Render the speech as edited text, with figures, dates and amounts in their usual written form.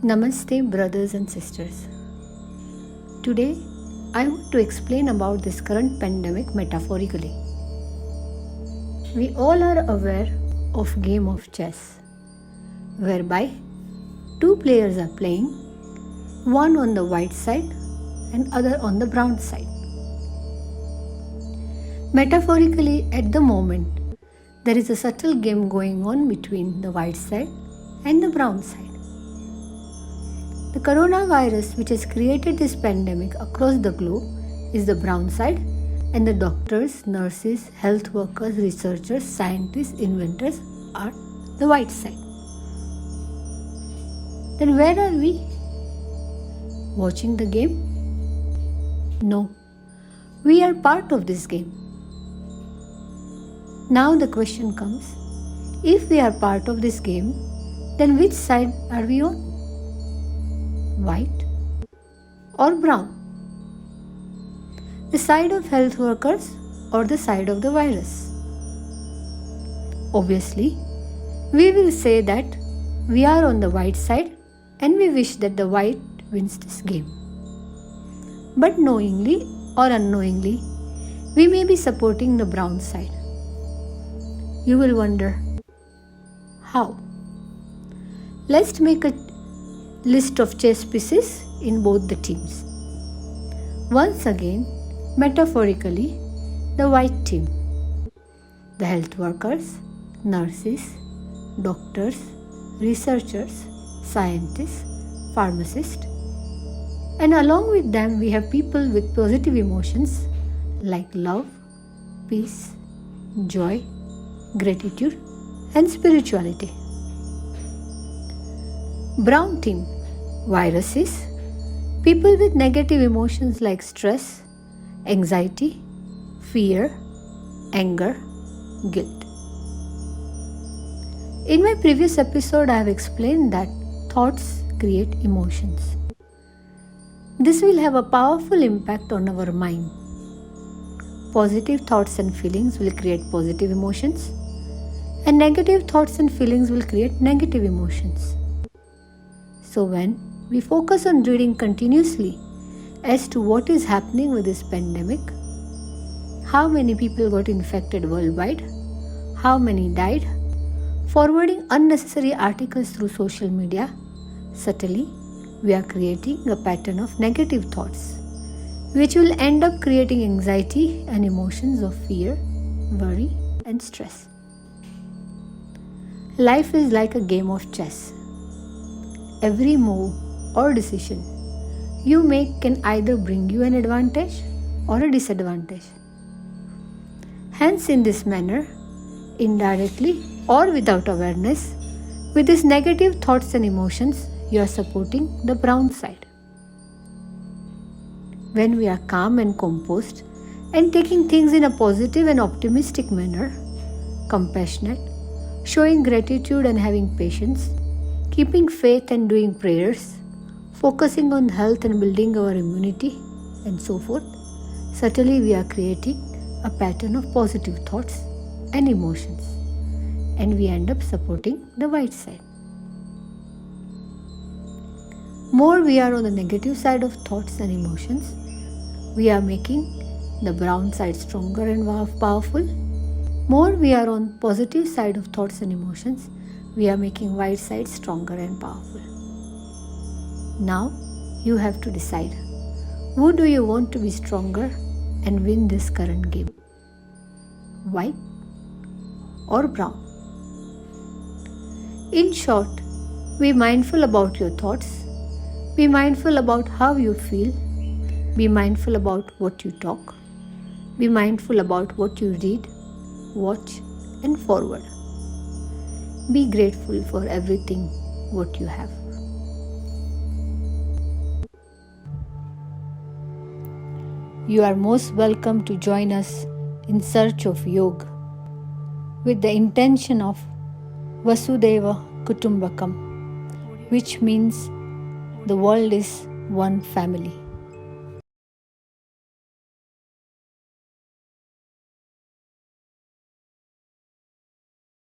Namaste, brothers and sisters. Today, I want to explain about this current pandemic metaphorically. We all are aware of game of chess, whereby two players are playing, one on the white side and other on the brown side. Metaphorically, at the moment, there is a subtle game going on between the white side and the brown side. The coronavirus, which has created this pandemic across the globe, is the brown side, and the doctors, nurses, health workers, researchers, scientists, inventors are the white side. Then where are we? Watching the game? No, we are part of this game. Now the question comes, if we are part of this game, then which side are we on? White or brown? The side of health workers or the side of the virus? Obviously, we will say that we are on the white side and we wish that the white wins this game. But knowingly or unknowingly, we may be supporting the brown side. You will wonder, how? Let's make a list of chess pieces in both the teams. Once again, metaphorically, the white team, the health workers, nurses, doctors, researchers, scientists, pharmacists, and along with them we have people with positive emotions like love, peace, joy, gratitude, and spirituality. Brown team, viruses, people with negative emotions like stress, anxiety, fear, anger, guilt. In my previous episode, I have explained that thoughts create emotions. This will have a powerful impact on our mind. Positive thoughts and feelings will create positive emotions, and negative thoughts and feelings will create negative emotions. So when we focus on reading continuously as to what is happening with this pandemic, how many people got infected worldwide, how many died, forwarding unnecessary articles through social media, subtly we are creating a pattern of negative thoughts, which will end up creating anxiety and emotions of fear, worry, and stress. Life is like a game of chess. Every move or decision you make can either bring you an advantage or a disadvantage. Hence, in this manner, indirectly or without awareness, with these negative thoughts and emotions, you are supporting the brown side. When we are calm and composed and taking things in a positive and optimistic manner, compassionate, showing gratitude and having patience, keeping faith and doing prayers, focusing on health and building our immunity, and so forth, subtly we are creating a pattern of positive thoughts and emotions, and we end up supporting the white side. More we are on the negative side of thoughts and emotions, we are making the brown side stronger and powerful. More we are on positive side of thoughts and emotions, we are making white side stronger and powerful. Now you have to decide, who do you want to be stronger and win this current game? White or brown? In short, be mindful about your thoughts, be mindful about how you feel, be mindful about what you talk, be mindful about what you read, watch, and forward. Be grateful for everything what you have. You are most welcome to join us in search of yoga with the intention of Vasudhaiva Kutumbakam, which means the world is one family.